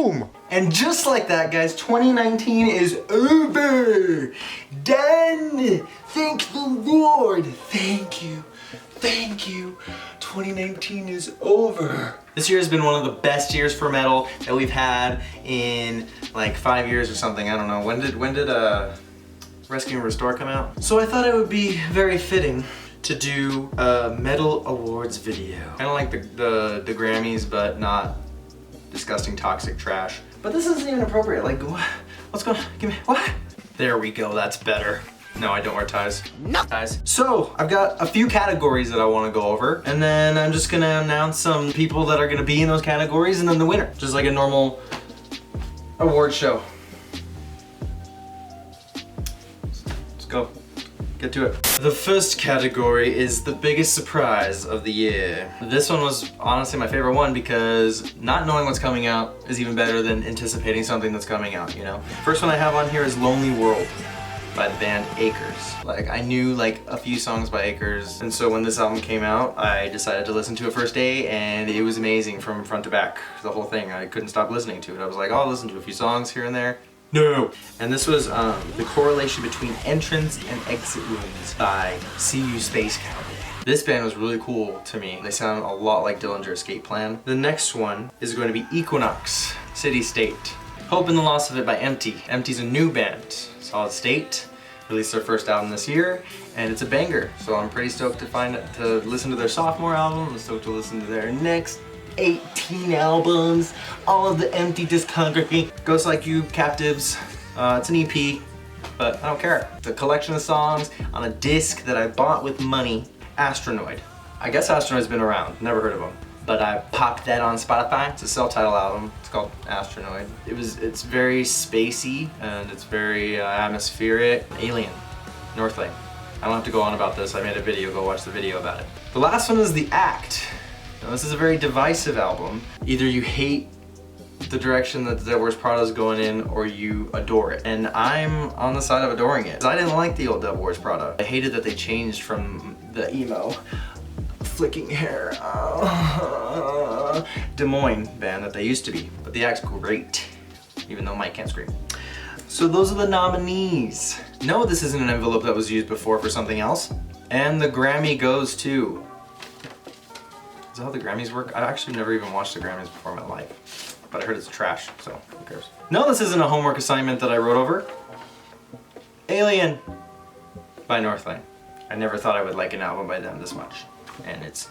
Boom! And just like that, guys, 2019 is over. Done. Thank the Lord. Thank you. Thank you. 2019 is over. This year has been one of the best years for metal that we've had in like 5 years or something. I don't know. When did Rescue and Restore come out? So I thought it would be very fitting to do a metal awards video. Kind of like the Grammys, but not disgusting toxic trash. But this isn't even appropriate. Like, what's going on? Give me, what? There we go, that's better. No, I don't wear ties. No ties. So, I've got a few categories that I want to go over, and then I'm just gonna announce some people that are gonna be in those categories, and then the winner. Just like a normal award show. Let's go. Get to it. The first category is the biggest surprise of the year. This one was honestly my favorite one because not knowing what's coming out is even better than anticipating something that's coming out, you know? First one I have on here is Lonely World by the band Acres. Like, I knew like a few songs by Acres, and so when this album came out, I decided to listen to it first day, and it was amazing from front to back, the whole thing. I couldn't stop listening to it. I was like, oh, I'll listen to a few songs here and there. No! And this was the correlation between entrance and exit wounds by CU Space Cowboy. This band was really cool to me. They sound a lot like Dillinger Escape Plan. The next one is going to be Equinox, City State. Hope and the Loss of It by Empty. Empty's a new band. Solid State released their first album this year, and it's a banger. So I'm pretty stoked to listen to their sophomore album. I'm stoked to listen to their next 18 albums, all of the Empty discography. Ghosts Like You, Captives. It's an EP, but I don't care. It's a collection of songs on a disc that I bought with money. Astronoid. I guess Astronoid's been around, never heard of them. But I popped that on Spotify. It's a self-titled album. It's called Astronoid. It's very spacey, and it's very atmospheric. Alien, Northlane. I don't have to go on about this. I made a video, go watch the video about it. The last one is The Act. Now, this is a very divisive album. Either you hate the direction that the Devil Wears Prada is going in, or you adore it. And I'm on the side of adoring it. I didn't like the old Devil Wears Prada. I hated that they changed from the emo, flicking hair, Des Moines band that they used to be. But The Act's great, even though Mike can't scream. So those are the nominees. No, this isn't an envelope that was used before for something else. And the Grammy goes to... Is that how the Grammys work? I've actually never even watched the Grammys before in my life. But I heard it's trash, so who cares? No, this isn't a homework assignment that I wrote over. Alien by Northlane. I never thought I would like an album by them this much. And it's...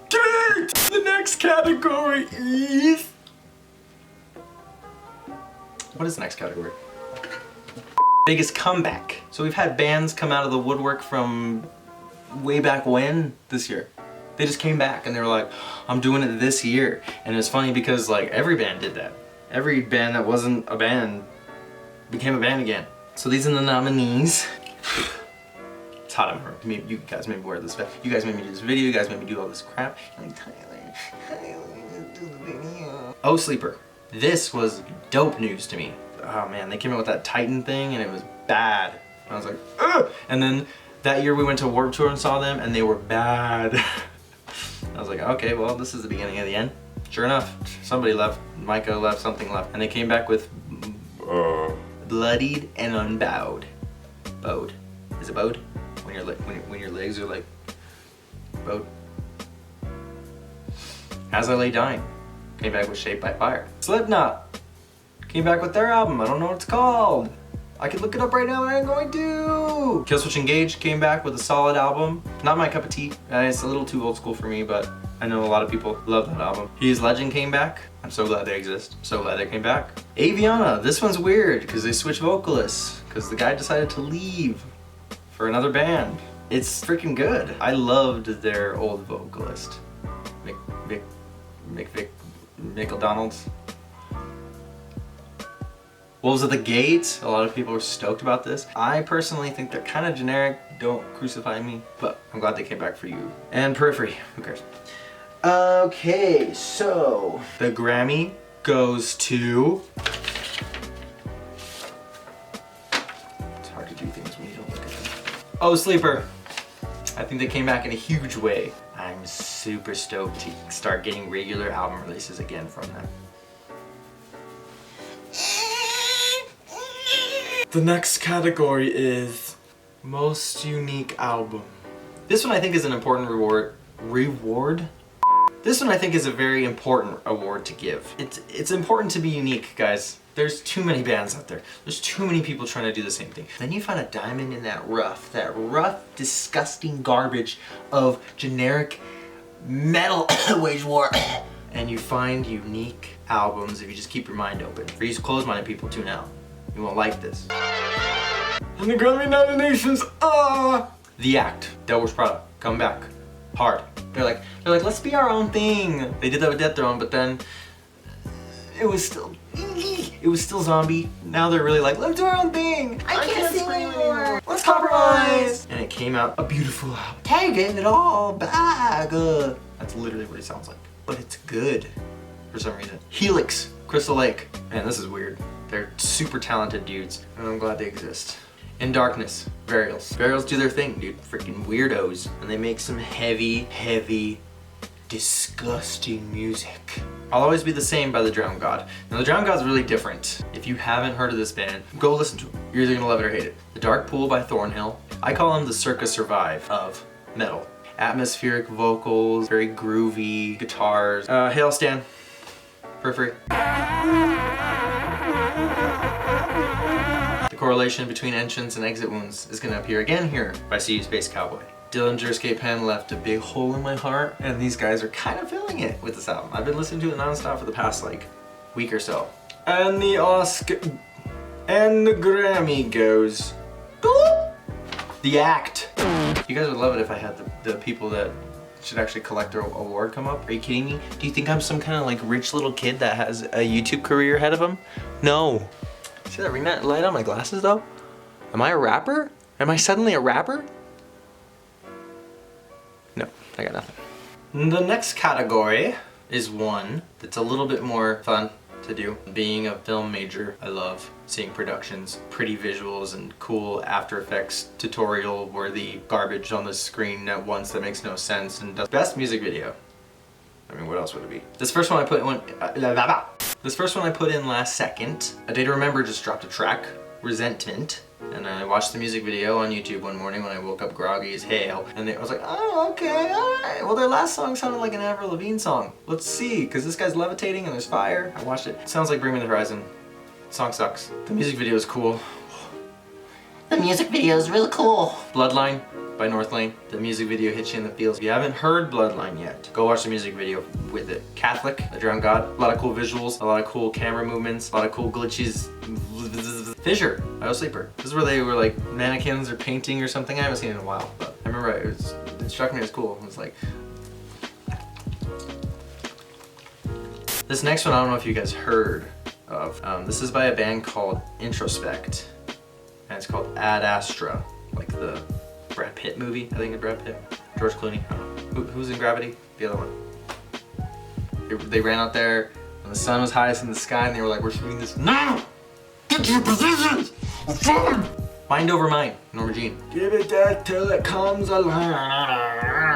The next category is... What is the next category? Biggest comeback. So we've had bands come out of the woodwork from way back when this year. They just came back and they were like, I'm doing it this year. And it's funny because like every band did that. Every band that wasn't a band became a band again. So these are the nominees. It's hot in here. You guys made me wear this. You guys made me do this video. You guys made me do all this crap. Like, Tyler, do the video. Oh, Sleeper. This was dope news to me. Oh man, they came out with that Titan thing and it was bad. And I was like, ugh! And then that year we went to Warped Tour and saw them and they were bad. I was like, okay, well, this is the beginning of the end. Sure enough, somebody left, Micah left, something left, and they came back with Bloodied and Unbowed. Bowed. Is it bowed? When your legs are like bowed. As I Lay Dying came back with Shaped by Fire. Slipknot came back with their album. I don't know what it's called. I could look it up right now, but I ain't going to. Killswitch Engage came back with a solid album. Not my cup of tea. It's a little too old school for me, but I know a lot of people love that album. He Is Legend came back. I'm so glad they exist. I'm so glad they came back. Aviana, this one's weird because they switched vocalists because the guy decided to leave for another band. It's freaking good. I loved their old vocalist, Mick O'Donnell's. Wolves at the Gate. A lot of people are stoked about this. I personally think they're kind of generic. Don't crucify me, but I'm glad they came back for you. And Periphery. Who cares? Okay, so the Grammy goes to... It's hard to do things when you don't look at them. Oh, Sleeper. I think they came back in a huge way. I'm super stoked to start getting regular album releases again from them. The next category is most unique album. This one I think is an important reward? This one I think is a very important award to give. It's important to be unique, guys. There's too many bands out there. There's too many people trying to do the same thing. Then you find a diamond in that rough, disgusting garbage of generic metal wage war. And you find unique albums if you just keep your mind open. For you closed-minded people, tune out. You won't like this. And the Grammy nominations are The Act, Devil Wears Prada, Come Back, Hard. They're like, let's be our own thing. They did that with Death Throne, but then it was still zombie. Now they're really like, let's do our own thing. I can't sing anymore. Let's compromise. And it came out a beautiful album. Taking it all back. That's literally what it sounds like. But it's good for some reason. Helix, Crystal Lake. Man, this is weird. They're super talented dudes, and I'm glad they exist. In Darkness, Burials. Burials do their thing, dude. Freaking weirdos. And they make some heavy, disgusting music. I'll Always Be the Same by the Drowned God. Now the Drowned God's really different. If you haven't heard of this band, go listen to them. You're either gonna love it or hate it. The Dark Pool by Thornhill. I call them the Circa Survive of metal. Atmospheric vocals, very groovy guitars. Hail Stan, Periphery. The Correlation Between Entrance and Exit Wounds is gonna appear again here by See You Space Cowboy. Dillinger Escape Pen left a big hole in my heart, and these guys are kind of filling it with this album. I've been listening to it nonstop for the past like week or so. And the Grammy goes The Act. You guys would love it if I had the people that should actually collect their award come up. Are you kidding me? Do you think I'm some kind of like rich little kid that has a YouTube career ahead of him? No. See that ring light on my glasses though? Am I a rapper? Am I suddenly a rapper? No, I got nothing. The next category is one that's a little bit more fun to do. Being a film major, I love seeing productions, pretty visuals, and cool After Effects tutorial worthy garbage on the screen at once that makes no sense, and does best music video. I mean, what else would it be? This first one I put in last second. A Day to Remember just dropped a track, Resentment. And I watched the music video on YouTube one morning when I woke up groggy as hell. And I was like, oh, okay, alright. Well, their last song sounded like an Avril Lavigne song. Let's see, because this guy's levitating and there's fire. I watched it. It sounds like Bring Me the Horizon. The song sucks. The music video is cool. The music video is really cool. Bloodline by Northlane. The music video hits you in the feels. If you haven't heard Bloodline yet, go watch the music video with it. Catholic, The Drowned God. A lot of cool visuals, a lot of cool camera movements, a lot of cool glitches. Fissure by O Sleeper. This is where they were like mannequins or painting or something. I haven't seen it in a while, but I remember it struck me as cool. It was like... This next one, I don't know if you guys heard of. This is by a band called Introspect, and it's called Ad Astra, like the Brad Pitt movie. I think it's Brad Pitt. George Clooney. I don't know. Who's in Gravity? The other one. They ran out there when the sun was highest in the sky, and they were like, "We're shooting this now! Get to your positions! Mind Over Mind, Norma Jean. Give it that till it comes alive.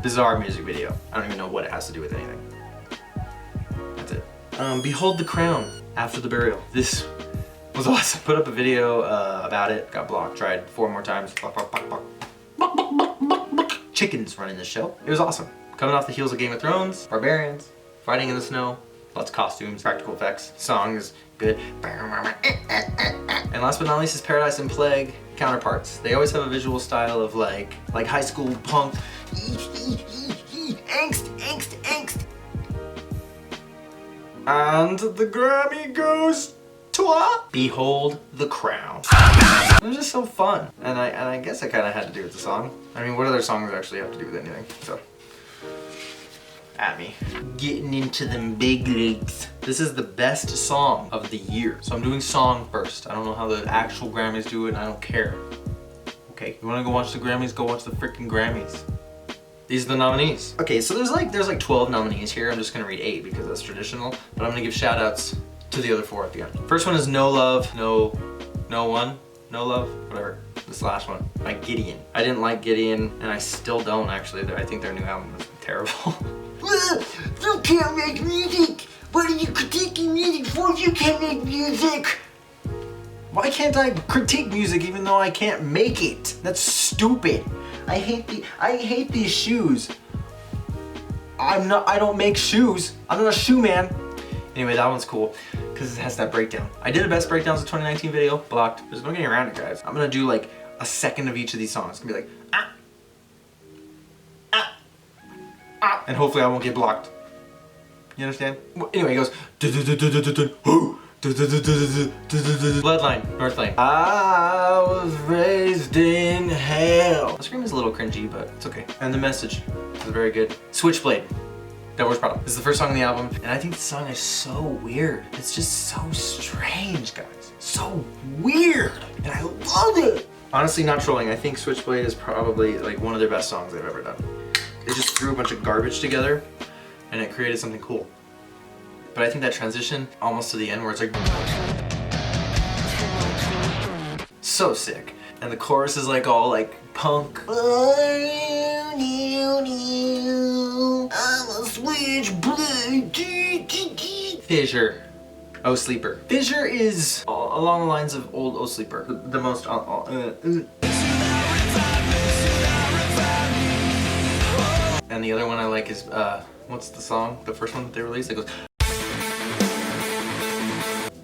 Bizarre music video. I don't even know what it has to do with anything. That's it. Behold the Crown, After the Burial. This was awesome. Put up a video about it, got blocked, tried 4 more times. Chickens running the show. It was awesome. Coming off the heels of Game of Thrones, barbarians, fighting in the snow, lots of costumes, practical effects, song is good. And last but not least is Paradise and Plague counterparts. They always have a visual style of like high school punk. Angst. And the Grammy goes to Behold the Crown. It was just so fun. And I guess I kind of had to do with the song. I mean, what other songs actually have to do with anything? So. At me. Getting into them big leagues. This is the best song of the year. So I'm doing song first. I don't know how the actual Grammys do it, and I don't care. Okay, you wanna go watch the Grammys, go watch the freaking Grammys. These are the nominees. Okay, so there's like 12 nominees here. I'm just gonna read 8 because that's traditional, but I'm gonna give shout outs to the other 4 at the end. First one is No Love, No Love, whatever. This last one by Gideon. I didn't like Gideon, and I still don't actually. I think their new album is terrible. You can't make music! What are you critiquing music for? You can't make music! Why can't I critique music even though I can't make it? That's stupid. I hate these shoes. I don't make shoes. I'm not a shoe man. Anyway, that one's cool because it has that breakdown. I did a best breakdowns of 2019 video, blocked. There's no getting around it, guys. I'm gonna do like a second of each of these songs. It's gonna be like, ah, ah, ah, and hopefully I won't get blocked. You understand? Anyway, it goes, Bloodline, North Lane. I was raised in hell. The scream is a little cringy, but it's okay. And the message is very good. Switchblade. Devil's Product. This is the first song on the album, and I think the song is so weird. It's just so strange, guys. So weird, and I love it. Honestly, not trolling. I think Switchblade is probably like one of their best songs they've ever done. They just threw a bunch of garbage together, and it created something cool. But I think that transition almost to the end where it's like so sick. And the chorus is like all like punk. I'm a switchblade. Fissure. Oh Sleeper. Fissure is along the lines of old Oh Sleeper. The most and the other one I like is what's the song? The first one that they released? It goes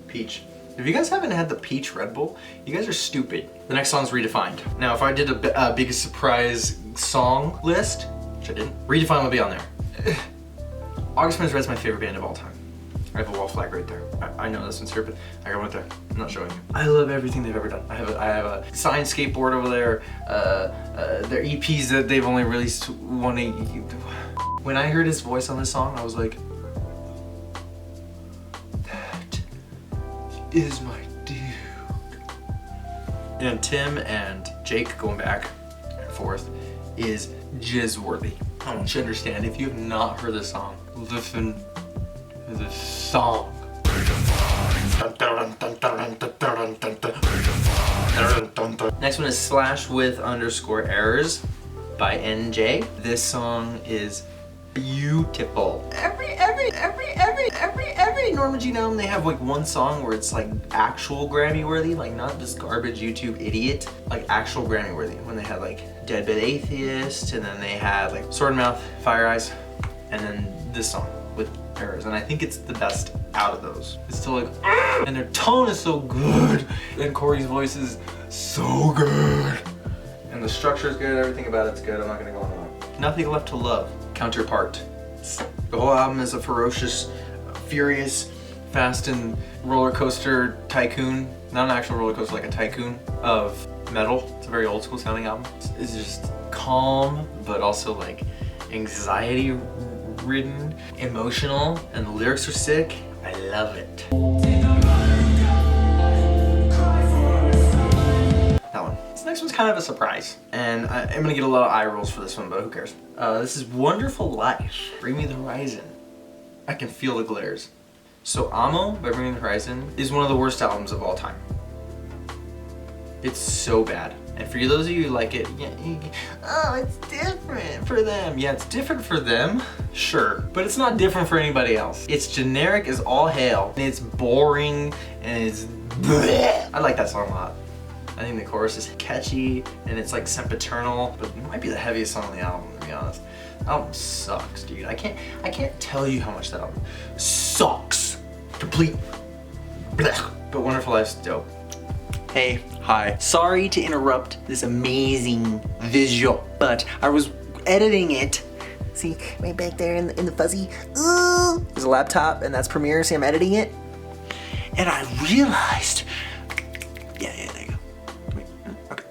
Peach. If you guys haven't had the Peach Red Bull, you guys are stupid. The next song's Redefined. Now, if I did a biggest surprise song list, which I didn't, Redefined would be on there. August Burns Red's my favorite band of all time. I have a wall flag right there. I know this one's here, but I got one there. I'm not showing you. I love everything they've ever done. I have a signed skateboard over there. Their EPs that they've only released one. When I heard his voice on this song, I was like, that is my dude. And Tim and Jake going back and forth is jizz-worthy. I want you to understand, if you have not heard this song, listen to this song. Next one is Slash with _ errors by NJ. This song is beautiful. Every Norma Jean album, they have like one song where it's like actual Grammy worthy, like not this garbage YouTube idiot, like actual Grammy worthy. When they had like Deadbed Atheist, and then they had like Sword and Mouth, Fire Eyes, and then this song with errors. And I think it's the best out of those. It's still like, and their tone is so good, and Corey's voice is so good, and the structure is good. Everything about it's good. I'm not gonna go on and on. Nothing Left to Love. Counterpart. The whole album is a ferocious, furious, fast and roller coaster tycoon. Not an actual roller coaster, like a tycoon of metal. It's a very old school sounding album. It's just calm, but also like anxiety ridden, emotional, and the lyrics are sick. I love it. That one. This next one's kind of a surprise, and I'm gonna get a lot of eye rolls for this one, but who cares? This is Wonderful Life. Bring Me the Horizon. I can feel the glares. So Amo by Bring Me the Horizon is one of the worst albums of all time. It's so bad. And for those of you who like it, oh, it's different for them. Yeah, it's different for them, sure. But it's not different for anybody else. It's generic as all hell. And it's boring, and it's bleh. I like that song a lot. I think the chorus is catchy, and it's like sempiternal, but it might be the heaviest song on the album, to be honest. The album sucks, dude. I can't tell you how much that album sucks. Complete blech. But Wonderful Life's dope. Hey, hi. Sorry to interrupt this amazing visual, but I was editing it. See, right back there in the fuzzy. Ooh, there's a laptop, and that's Premiere. See, I'm editing it, and I realized. Yeah, there you go. Wait, okay.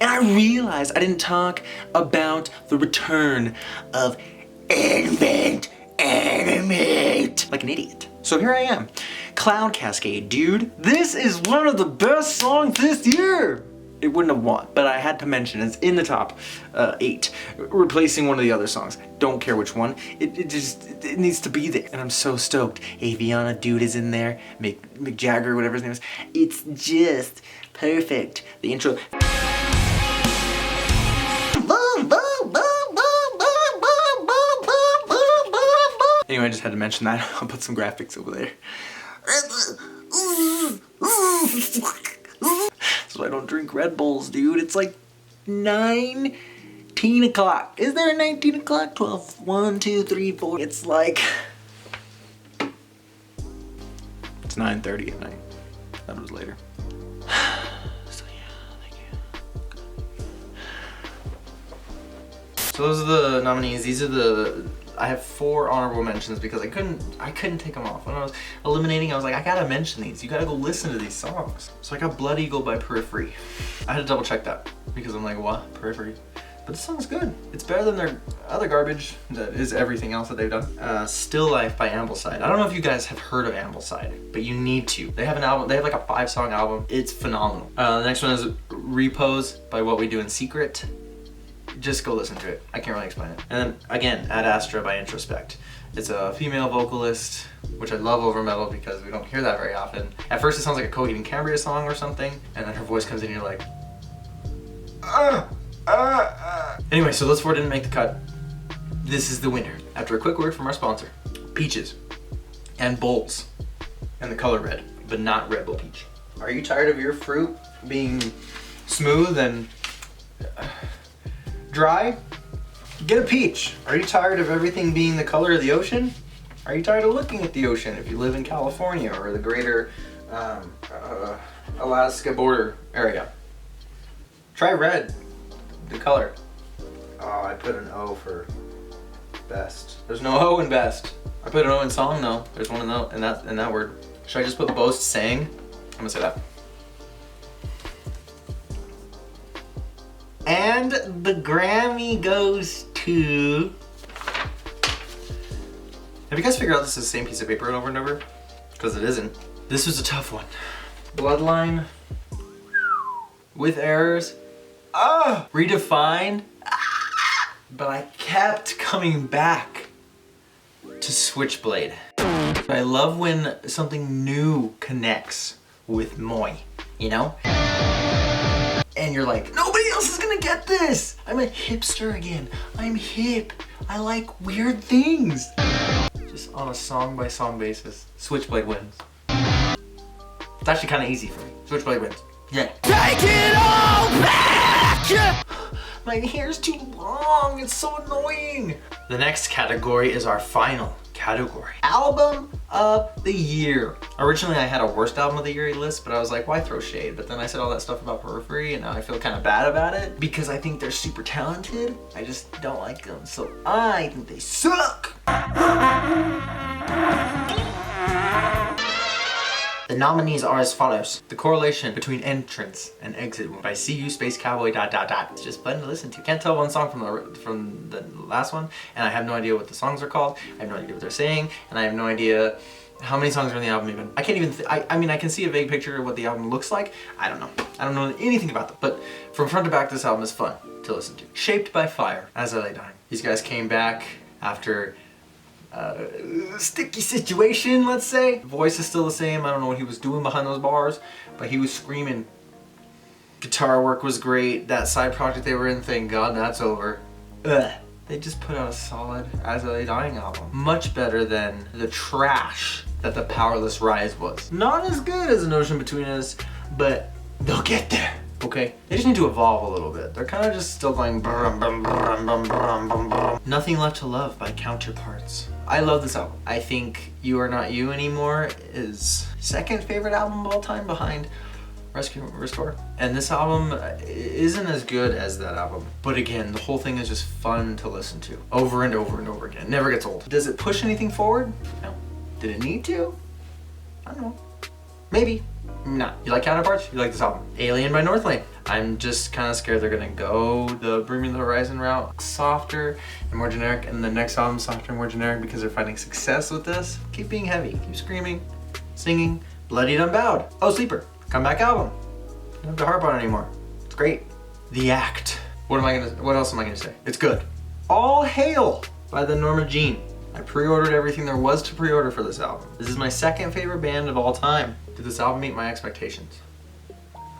And I realized I didn't talk about the return of Invent Animate like an idiot. So here I am. Cloud Cascade, dude. This is one of the best songs this year. It wouldn't have won, but I had to mention it's in the top 8, replacing one of the other songs. Don't care which one. It needs to be there, and I'm so stoked. Aviana dude is in there. Mick Jagger, whatever his name is. It's just perfect. The intro. Anyway, I just had to mention that. I'll put some graphics over there. So I don't drink Red Bulls, dude. It's like 19 o'clock. Is there a 19 o'clock? 12, 1, 2, 3, 4. It's like, it's 9:30 at night. That was later. So yeah, thank you. So those are the nominees. These are the, I have 4 honorable mentions because I couldn't take them off. When I was eliminating, I was like, I gotta mention these. You gotta go listen to these songs. So I got Blood Eagle by Periphery. I had to double check that because I'm like, what? Periphery? But this song's good. It's better than their other garbage that is everything else that they've done. Still Life by Ambleside. I don't know if you guys have heard of Ambleside, but you need to. They have an album, they have like a 5-song album. It's phenomenal. The next one is Repose by What We Do in Secret. Just go listen to it. I can't really explain it. And then again, Ad Astra by Introspect. It's a female vocalist, which I love over metal because we don't hear that very often. At first it sounds like a Coheed and Cambria song or something, and then her voice comes in and you're like, Anyway, so those 4 didn't make the cut. This is the winner. After a quick word from our sponsor. Peaches. And bowls. And the color red, but not Red Bull Peach. Are you tired of your fruit being smooth and dry? Get a peach. Are you tired of everything being the color of the ocean? Are you tired of looking at the ocean if you live in California or the greater Alaska border area? Try red, the color. Oh, I put an O for best. There's no O in best. I put an O in song though. There's one in that word. Should I just put boast sang? I'm gonna say that. And the Grammy goes to... Have you guys figured out this is the same piece of paper over and over? Because it isn't. This was a tough one. Bloodline. With errors. Redefined. But I kept coming back to Switchblade. I love when something new connects with Moi, you know? And you're like, nobody else is gonna get this! I'm a hipster again. I'm hip. I like weird things. Just on a song by song basis, Switchblade wins. It's actually kind of easy for me. Switchblade wins. Yeah. Take it all back! My hair's too long. It's so annoying. The next category is our final category. Album of the year. Originally I had a worst album of the year list, but I was like, why throw shade? But then I said all that stuff about Periphery and now I feel kind of bad about it because I think they're super talented. I just don't like them. So I think they suck. The nominees are as follows. The correlation between entrance and exit by CU space cowboy ... It's just fun to listen to. Can't tell one song from the last one, and I have no idea what the songs are called. I have no idea what they're saying, and I have no idea how many songs are in the album even. I can't even, I mean, I can see a vague picture of what the album looks like. I don't know. I don't know anything about them, but from front to back, this album is fun to listen to. Shaped by Fire, As I Lay Dying. These guys came back after sticky situation, let's say. The voice is still the same. I don't know what he was doing behind those bars, but he was screaming. Guitar work was great. That side project they were in, thank God that's over. They just put out a solid As I Lay Dying album. Much better than the trash that The Powerless Rise was. Not as good as An Ocean Between Us, but they'll get there. Okay? They just need to evolve a little bit. They're kind of just still going brum, brum, brum, brum, brum, brum, brum. Nothing Left to Love by Counterparts. I love this album. I think You Are Not You Anymore is second favorite album of all time behind Rescue Restore. And this album isn't as good as that album. But again, the whole thing is just fun to listen to. Over and over and over again. It never gets old. Does it push anything forward? No. Did it need to? I don't know. Maybe. Nah. You like Counterparts? You like this album. Alien by Northlane. I'm just kind of scared they're gonna go the Bring Me the Horizon route. Softer and more generic, and the next album softer and more generic because they're finding success with this. Keep being heavy. Keep screaming, singing. Bloodied Unbowed. Oh, Sleeper. Comeback album. You don't have to harp on it anymore. It's great. The Act. What else am I gonna say? It's good. All Hail by the Norma Jean. I pre-ordered everything there was to pre-order for this album. This is my second favorite band of all time. Did this album meet my expectations?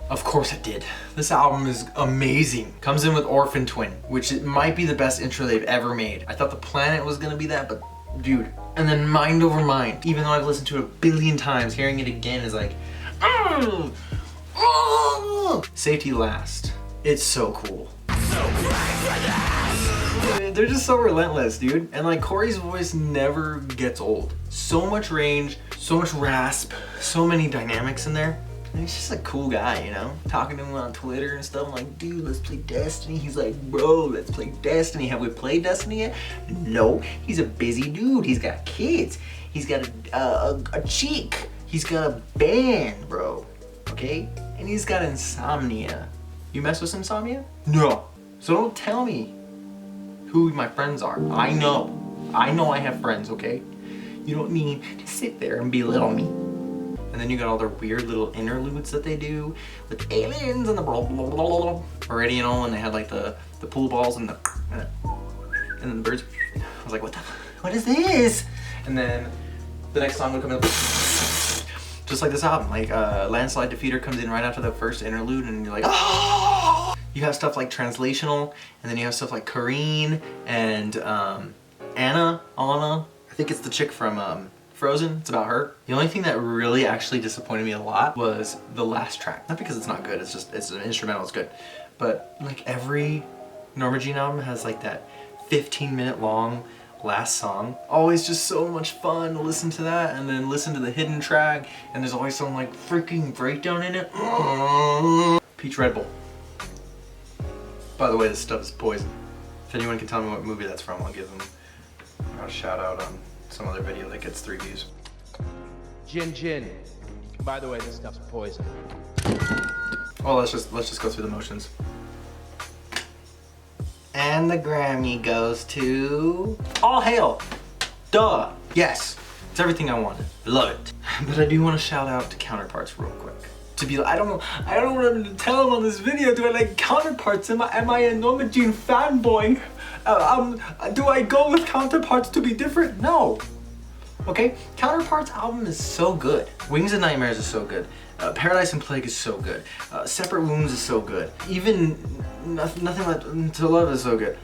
Of course it did. This album is amazing. Comes in with Orphan Twin, which it might be the best intro they've ever made. I thought The Planet was gonna be that, but dude. And then Mind Over Mind. Even though I've listened to it a billion times, hearing it again is like, Safety Last. It's so cool. They're just so relentless, dude. And like Corey's voice never gets old. So much range, so much rasp, so many dynamics in there. And he's just a cool guy, you know? Talking to him on Twitter and stuff. I'm like, dude, let's play Destiny. He's like, bro, let's play Destiny. Have we played Destiny yet? No, he's a busy dude. He's got kids. He's got a chick. He's got a band, bro. Okay? And he's got insomnia. You mess with insomnia? No. So don't tell me who my friends are. I know I have friends, okay? You don't need to sit there and belittle me. And then you got all their weird little interludes that they do with aliens and the blah blah blah blah. Already, you know, and they had like the pool balls and then the birds. I was like, what is this? And then the next song would come in, just like this album. Like Landslide Defeater comes in right after the first interlude, and you're like, oh! You have stuff like Translational, and then you have stuff like Kareen and Anna. I think it's the chick from Frozen. It's about her. The only thing that really actually disappointed me a lot was the last track. Not because it's not good, it's an instrumental, it's good. But like every Norma Jean album has like that 15-minute long last song. Always just so much fun to listen to that, and then listen to the hidden track, and there's always some like freaking breakdown in it. Peach Red Bull. By the way, this stuff is poison. If anyone can tell me what movie that's from, I'll give them a shout out on some other video that gets 3 views. Gin. By the way, this stuff's poison. Well, let's just go through the motions. And the Grammy goes to All Hail. Duh. Yes. It's everything I wanted. I love it. But I do want to shout out to Counterparts real quick. To be like, I don't know what to tell them on this video. Do I like Counterparts? Am I a Norma Jean fanboy? Do I go with Counterparts to be different? No. Okay? Counterparts album is so good. Wings and Nightmares is so good. Paradise and Plague is so good. Separate Wounds is so good. Even Nothing Left to Love is so good.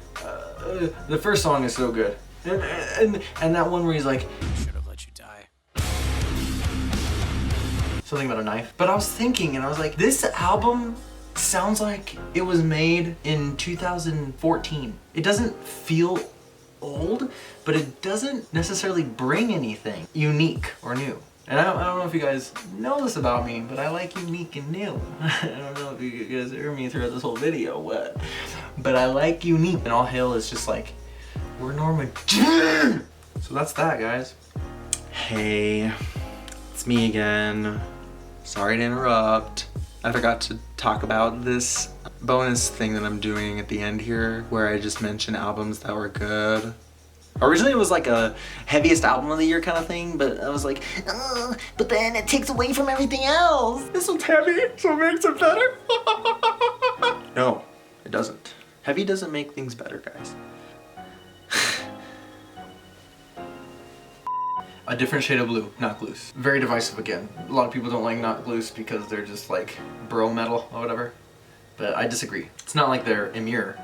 The first song is so good. And that one where he's like, should have let you die. Something about a knife. But I was thinking, and I was like, this album sounds like it was made in 2014. It doesn't feel old, but it doesn't necessarily bring anything unique or new. And I don't know if you guys know this about me, but I like unique and new. I don't know if you guys heard me throughout this whole video, but I like unique. And All Hail is just like, we're Norma Jean! So that's that, guys. Hey, it's me again. Sorry to interrupt. I forgot to talk about this bonus thing that I'm doing at the end here, where I just mention albums that were good. Originally it was like a heaviest album of the year kind of thing, but I was like, oh, but then it takes away from everything else. This one's heavy, so it makes it better. No, it doesn't. Heavy doesn't make things better, guys. A Different Shade of Blue, Knock Loose. Very divisive again. A lot of people don't like Knock Loose because they're just like bro metal or whatever. But I disagree. It's not like they're immure.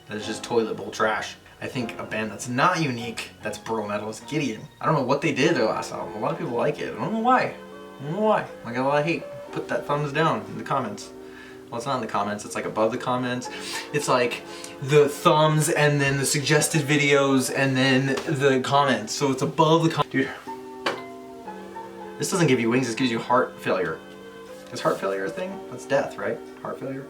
That's just toilet bowl trash. I think a band that's not unique, that's bro metal, is Gideon. I don't know what they did their last album. A lot of people like it. I don't know why. I got a lot of hate. Put that thumbs down in the comments. Well, it's not in the comments, it's like above the comments. It's like the thumbs and then the suggested videos and then the comments. So it's above the comments. Dude, this doesn't give you wings, this gives you heart failure. Is heart failure a thing? That's death, right? Heart failure.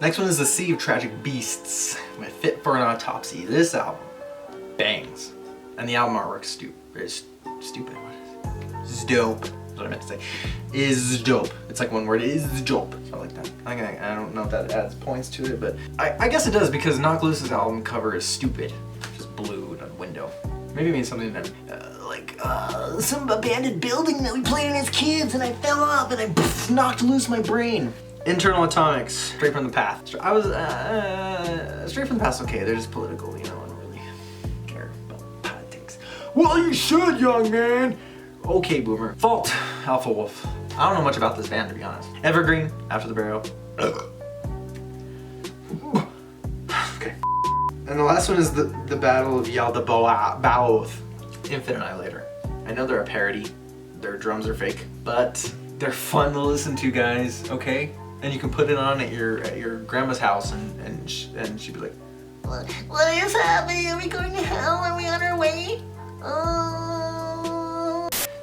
Next one is The Sea of Tragic Beasts by Fit for an Autopsy. This album bangs. And the album artwork is stupid. What is it? This is dope. That's what I meant to say. Is dope. It's like one word, is dope. So I like that. I don't know if that adds points to it, but I guess it does because Knock Loose's album cover is stupid. Just blue on a window. Maybe it means something that some abandoned building that we played in as kids and I fell off and I knocked loose my brain. Internal Atomics, Straight from the Path. Straight from the Path's okay, they're just political, you know, I don't really care about politics. Well, you should, young man! Okay, boomer. Fault, Alpha Wolf. I don't know much about this band, to be honest. Evergreen, After the Burial. Okay. And the last one is the Battle of Yaldabaoth. Infant Annihilator. I know they're a parody, their drums are fake, but They're fun to listen to, guys, okay? And you can put it on at your grandma's house and she'd be like, what is happening? Are we going to hell? Are we on our way?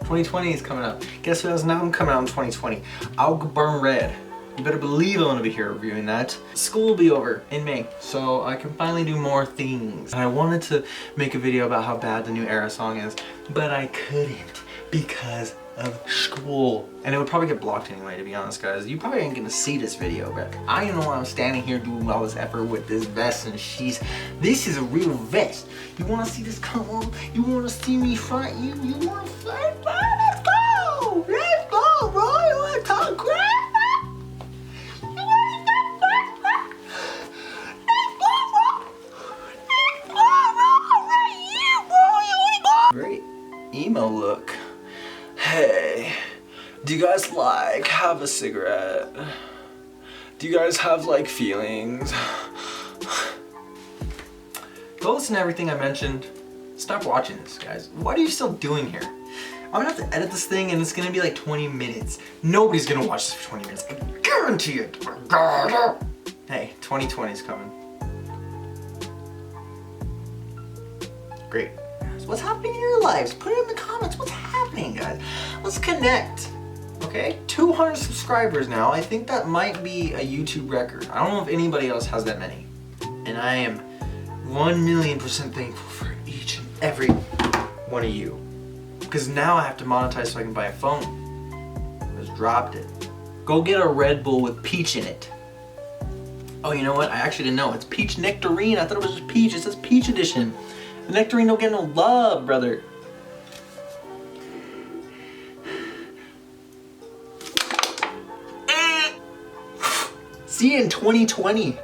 2020 is coming up. Guess who has an album coming out in 2020? I'll Burn Red. You better believe I'm gonna be here reviewing that. School will be over in May, so I can finally do more things. And I wanted to make a video about how bad the new Era song is, but I couldn't because of school. And it would probably get blocked anyway, to be honest, guys. You probably ain't gonna see this video, but I know I'm standing here doing all this effort with this vest, and this is a real vest. You wanna see this come on? You wanna see me fight you? You wanna fight? Let's go! Let's go, bro! You wanna talk crap? Great emo look. Hey, do you guys like have a cigarette? Do you guys have like feelings? Go listen to everything I mentioned. Stop watching this, guys. What are you still doing here? I'm gonna have to edit this thing and it's gonna be like 20 minutes. Nobody's gonna watch this for 20 minutes. I guarantee it. Hey, 2020 is coming. Great. What's happening in your lives? Put it in the comments. What's happening, guys? Let's connect. Okay? 200 subscribers now. I think that might be a YouTube record. I don't know if anybody else has that many. And I am 1,000,000% thankful for each and every one of you. Because now I have to monetize so I can buy a phone. I just dropped it. Go get a Red Bull with peach in it. Oh, you know what? I actually didn't know. It's peach nectarine. I thought it was just peach. It says peach edition. The nectarine don't get no love, brother. See you in 2020.